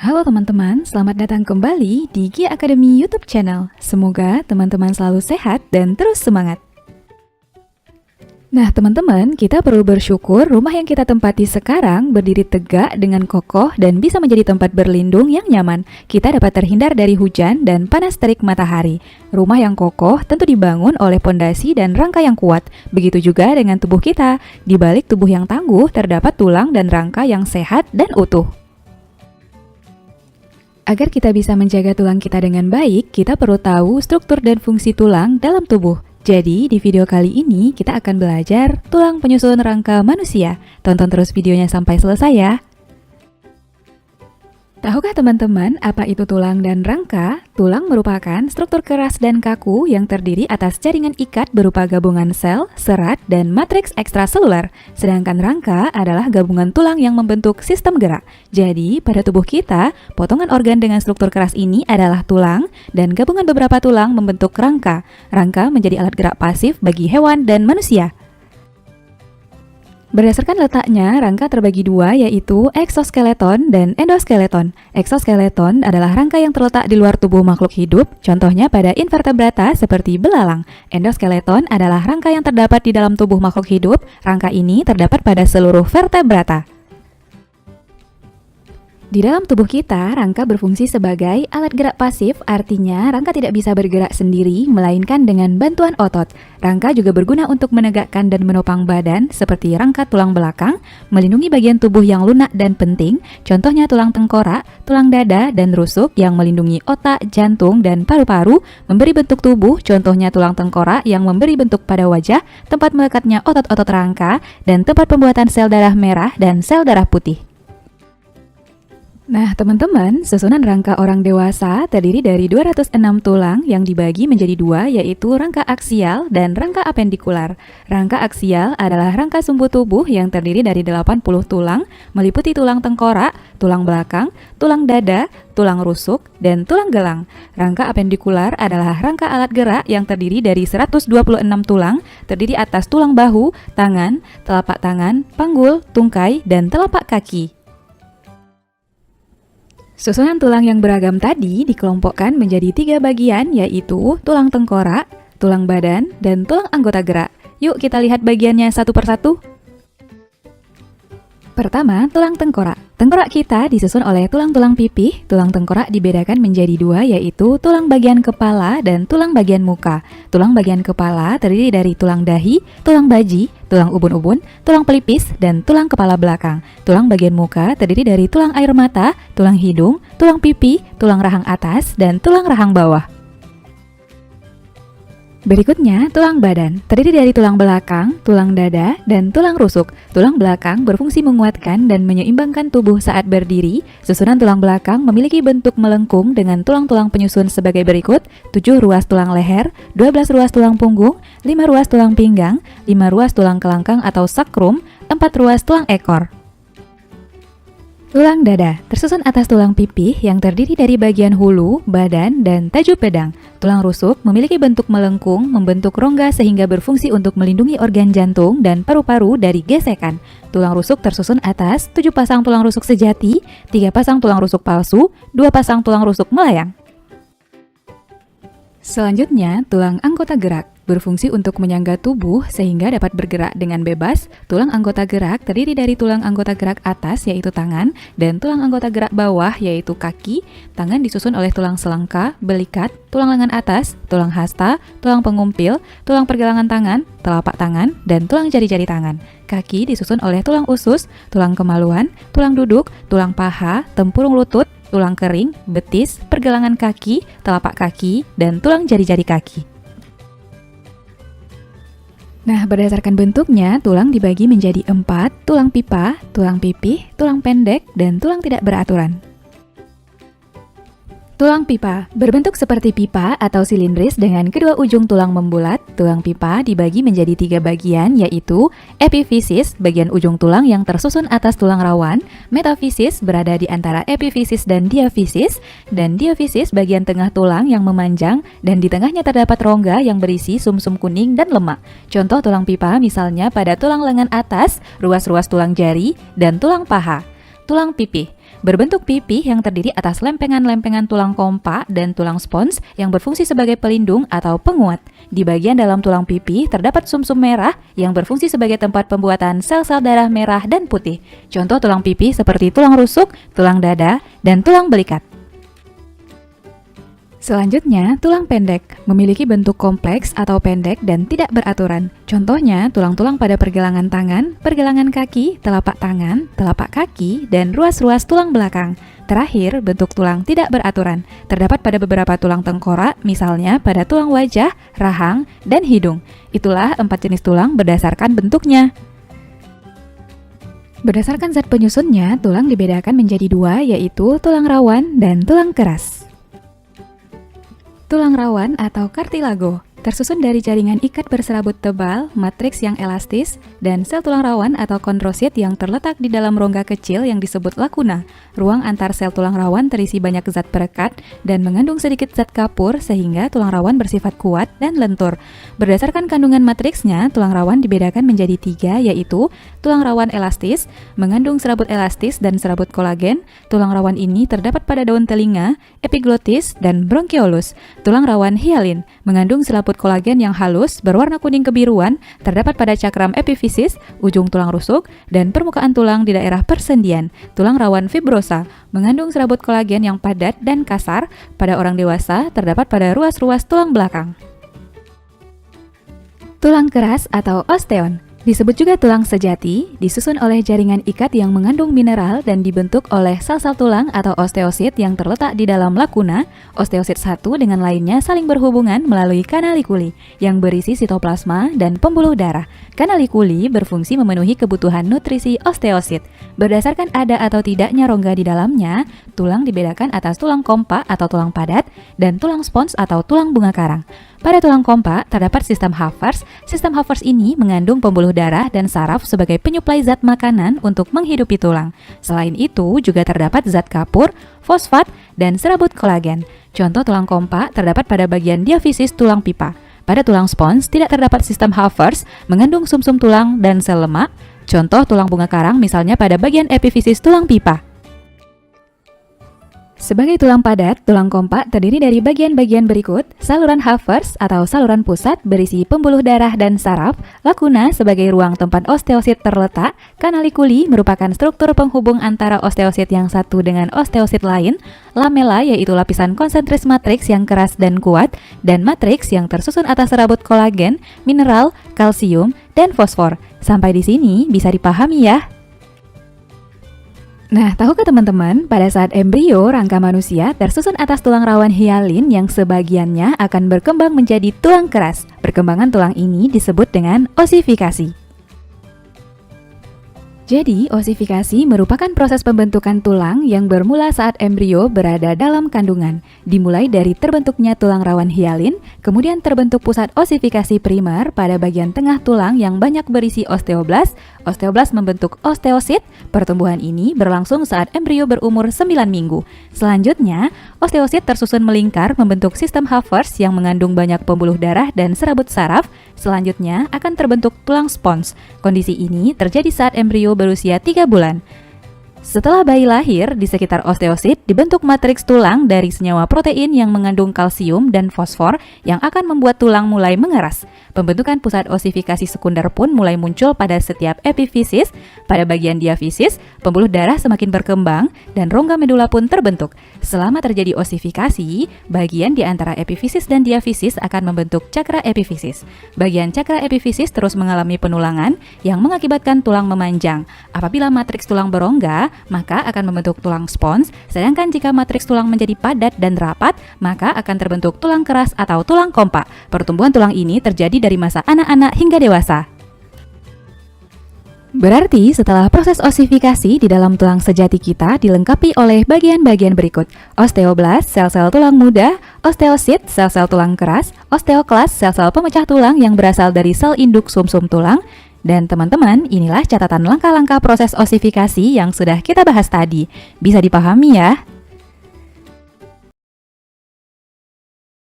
Halo teman-teman, selamat datang kembali di Gia Academy YouTube channel. Semoga teman-teman selalu sehat dan terus semangat. Nah teman-teman, kita perlu bersyukur rumah yang kita tempati sekarang berdiri tegak dengan kokoh dan bisa menjadi tempat berlindung yang nyaman. Kita dapat terhindar dari hujan dan panas terik matahari. Rumah yang kokoh tentu dibangun oleh pondasi dan rangka yang kuat. Begitu juga dengan tubuh kita. Di balik tubuh yang tangguh terdapat tulang dan rangka yang sehat dan utuh. Agar kita bisa menjaga tulang kita dengan baik, kita perlu tahu struktur dan fungsi tulang dalam tubuh. Jadi, di video kali ini kita akan belajar tulang penyusun rangka manusia. Tonton terus videonya sampai selesai ya. Tahukah teman-teman apa itu tulang dan rangka? Tulang merupakan struktur keras dan kaku yang terdiri atas jaringan ikat berupa gabungan sel, serat, dan matriks ekstraseluler. Sedangkan rangka adalah gabungan tulang yang membentuk sistem gerak. Jadi, pada tubuh kita, potongan organ dengan struktur keras ini adalah tulang, dan gabungan beberapa tulang membentuk rangka. Rangka menjadi alat gerak pasif bagi hewan dan manusia. Berdasarkan letaknya, rangka terbagi dua yaitu eksoskeleton dan endoskeleton. Eksoskeleton adalah rangka yang terletak di luar tubuh makhluk hidup, contohnya pada invertebrata seperti belalang. Endoskeleton adalah rangka yang terdapat di dalam tubuh makhluk hidup. Rangka ini terdapat pada seluruh vertebrata. Di dalam tubuh kita, rangka berfungsi sebagai alat gerak pasif, artinya rangka tidak bisa bergerak sendiri, melainkan dengan bantuan otot. Rangka juga berguna untuk menegakkan dan menopang badan, seperti rangka tulang belakang, melindungi bagian tubuh yang lunak dan penting, contohnya tulang tengkorak, tulang dada, dan rusuk yang melindungi otak, jantung, dan paru-paru, memberi bentuk tubuh, contohnya tulang tengkorak yang memberi bentuk pada wajah, tempat melekatnya otot-otot rangka, dan tempat pembuatan sel darah merah dan sel darah putih. Nah teman-teman, susunan rangka orang dewasa terdiri dari 206 tulang yang dibagi menjadi dua, yaitu rangka aksial dan rangka apendikular. Rangka aksial adalah rangka sumbu tubuh yang terdiri dari 80 tulang, meliputi tulang tengkorak, tulang belakang, tulang dada, tulang rusuk, dan tulang gelang. Rangka apendikular adalah rangka alat gerak yang terdiri dari 126 tulang, terdiri atas tulang bahu, tangan, telapak tangan, panggul, tungkai, dan telapak kaki. Susunan tulang yang beragam tadi dikelompokkan menjadi 3 bagian, yaitu tulang tengkorak, tulang badan, dan tulang anggota gerak. Yuk kita lihat bagiannya satu persatu. Pertama, tulang tengkorak. Tengkorak kita disusun oleh tulang-tulang pipih. Tulang tengkorak dibedakan menjadi dua, yaitu tulang bagian kepala dan tulang bagian muka. Tulang bagian kepala terdiri dari tulang dahi, tulang baji, tulang ubun-ubun, tulang pelipis, dan tulang kepala belakang. Tulang bagian muka terdiri dari tulang air mata, tulang hidung, tulang pipi, tulang rahang atas, dan tulang rahang bawah. Berikutnya, tulang badan. Terdiri dari tulang belakang, tulang dada, dan tulang rusuk. Tulang belakang berfungsi menguatkan dan menyeimbangkan tubuh saat berdiri. Susunan tulang belakang memiliki bentuk melengkung dengan tulang-tulang penyusun sebagai berikut: 7 ruas tulang leher, 12 ruas tulang punggung, 5 ruas tulang pinggang, 5 ruas tulang kelangkang atau sakrum, 4 ruas tulang ekor. Tulang dada tersusun atas tulang pipih yang terdiri dari bagian hulu, badan, dan tajub pedang. Tulang rusuk memiliki bentuk melengkung, membentuk rongga sehingga berfungsi untuk melindungi organ jantung dan paru-paru dari gesekan. Tulang rusuk tersusun atas 7 pasang tulang rusuk sejati, 3 pasang tulang rusuk palsu, 2 pasang tulang rusuk melayang. Selanjutnya, tulang anggota gerak berfungsi untuk menyangga tubuh sehingga dapat bergerak dengan bebas. Tulang anggota gerak terdiri dari tulang anggota gerak atas yaitu tangan dan tulang anggota gerak bawah yaitu kaki. Tangan disusun oleh tulang selangka, belikat, tulang lengan atas, tulang hasta, tulang pengumpil, tulang pergelangan tangan, telapak tangan, dan tulang jari-jari tangan. Kaki disusun oleh tulang usus, tulang kemaluan, tulang duduk, tulang paha, tempurung lutut, tulang kering, betis, pergelangan kaki, telapak kaki, dan tulang jari-jari kaki. Nah, berdasarkan bentuknya, tulang dibagi menjadi 4, tulang pipa, tulang pipih, tulang pendek, dan tulang tidak beraturan. Tulang pipa berbentuk seperti pipa atau silindris dengan kedua ujung tulang membulat. Tulang pipa dibagi menjadi 3 bagian, yaitu epifisis, bagian ujung tulang yang tersusun atas tulang rawan, metafisis berada di antara epifisis dan diafisis, dan diafisis bagian tengah tulang yang memanjang dan di tengahnya terdapat rongga yang berisi sumsum kuning dan lemak. Contoh tulang pipa misalnya pada tulang lengan atas, ruas-ruas tulang jari, dan tulang paha. Tulang pipih berbentuk pipih yang terdiri atas lempengan-lempengan tulang kompa dan tulang spons yang berfungsi sebagai pelindung atau penguat. Di bagian dalam tulang pipih terdapat sumsum merah yang berfungsi sebagai tempat pembuatan sel-sel darah merah dan putih. Contoh tulang pipih seperti tulang rusuk, tulang dada, dan tulang belikat. Selanjutnya, tulang pendek memiliki bentuk kompleks atau pendek dan tidak beraturan. Contohnya, tulang-tulang pada pergelangan tangan, pergelangan kaki, telapak tangan, telapak kaki, dan ruas-ruas tulang belakang. Terakhir, bentuk tulang tidak beraturan. Terdapat pada beberapa tulang tengkorak, misalnya pada tulang wajah, rahang, dan hidung. Itulah 4 jenis tulang berdasarkan bentuknya. Berdasarkan zat penyusunnya, tulang dibedakan menjadi 2, yaitu tulang rawan dan tulang keras. Tulang rawan atau kartilago tersusun dari jaringan ikat berserabut tebal, matriks yang elastis, dan sel tulang rawan atau kondrosit yang terletak di dalam rongga kecil yang disebut lakuna. Ruang antar sel tulang rawan terisi banyak zat perekat dan mengandung sedikit zat kapur sehingga tulang rawan bersifat kuat dan lentur. Berdasarkan kandungan matriksnya, tulang rawan dibedakan menjadi 3, yaitu tulang rawan elastis, mengandung serabut elastis dan serabut kolagen. Tulang rawan ini terdapat pada daun telinga, epiglotis, dan bronkiolus. Tulang rawan hialin, mengandung selaput kolagen yang halus berwarna kuning kebiruan, terdapat pada cakram epifisis, ujung tulang rusuk, dan permukaan tulang di daerah persendian. Tulang rawan fibrosa, mengandung serabut kolagen yang padat dan kasar. Pada orang dewasa, terdapat pada ruas-ruas tulang belakang. Tulang keras atau osteon disebut juga tulang sejati, disusun oleh jaringan ikat yang mengandung mineral dan dibentuk oleh sel-sel tulang atau osteosit yang terletak di dalam lakuna. Osteosit satu dengan lainnya saling berhubungan melalui kanalikuli yang berisi sitoplasma dan pembuluh darah. Kanalikuli berfungsi memenuhi kebutuhan nutrisi osteosit. Berdasarkan ada atau tidaknya rongga di dalamnya, tulang dibedakan atas tulang kompa atau tulang padat dan tulang spons atau tulang bunga karang. Pada tulang kompa terdapat sistem Havers. Sistem Havers ini mengandung pembuluh darah dan saraf sebagai penyuplai zat makanan untuk menghidupi tulang. Selain itu juga terdapat zat kapur, fosfat, dan serabut kolagen. Contoh tulang kompa terdapat pada bagian diafisis tulang pipa. Pada tulang spons tidak terdapat sistem Havers, mengandung sumsum tulang dan sel lemak. Contoh tulang bunga karang misalnya pada bagian epifisis tulang pipa. Sebagai tulang padat, tulang kompa terdiri dari bagian-bagian berikut: saluran Havers atau saluran pusat berisi pembuluh darah dan saraf, lakuna sebagai ruang tempat osteosit terletak, kanalikuli merupakan struktur penghubung antara osteosit yang satu dengan osteosit lain, lamela yaitu lapisan konsentris matriks yang keras dan kuat, dan matriks yang tersusun atas serabut kolagen, mineral, kalsium, dan fosfor. Sampai di sini bisa dipahami ya? Nah, tahukah teman-teman, pada saat embrio, rangka manusia tersusun atas tulang rawan hialin yang sebagiannya akan berkembang menjadi tulang keras. Perkembangan tulang ini disebut dengan osifikasi. Jadi, osifikasi merupakan proses pembentukan tulang yang bermula saat embrio berada dalam kandungan. Dimulai dari terbentuknya tulang rawan hialin, kemudian terbentuk pusat osifikasi primer pada bagian tengah tulang yang banyak berisi osteoblas. Osteoblas membentuk osteosit. Pertumbuhan ini berlangsung saat embrio berumur 9 minggu. Selanjutnya, osteosit tersusun melingkar membentuk sistem Havers yang mengandung banyak pembuluh darah dan serabut saraf. Selanjutnya akan terbentuk tulang spons. Kondisi ini terjadi saat embrio berusia 3 bulan. Setelah bayi lahir, di sekitar osteosit dibentuk matriks tulang dari senyawa protein yang mengandung kalsium dan fosfor yang akan membuat tulang mulai mengeras. Pembentukan pusat osifikasi sekunder pun mulai muncul pada setiap epifisis. Pada bagian diafisis, pembuluh darah semakin berkembang dan rongga medula pun terbentuk. Selama terjadi osifikasi, bagian di antara epifisis dan diafisis akan membentuk cakra epifisis. Bagian cakra epifisis terus mengalami penulangan yang mengakibatkan tulang memanjang. Apabila matriks tulang berongga, maka akan membentuk tulang spons, sedangkan jika matriks tulang menjadi padat dan rapat, maka akan terbentuk tulang keras atau tulang kompa. Pertumbuhan tulang ini terjadi dari masa anak-anak hingga dewasa. Berarti setelah proses osifikasi di dalam tulang sejati kita dilengkapi oleh bagian-bagian berikut: osteoblas, sel-sel tulang muda; osteosit, sel-sel tulang keras; osteoklas, sel-sel pemecah tulang yang berasal dari sel induk sumsum tulang. Dan teman-teman, inilah catatan langkah-langkah proses osifikasi yang sudah kita bahas tadi. Bisa dipahami ya?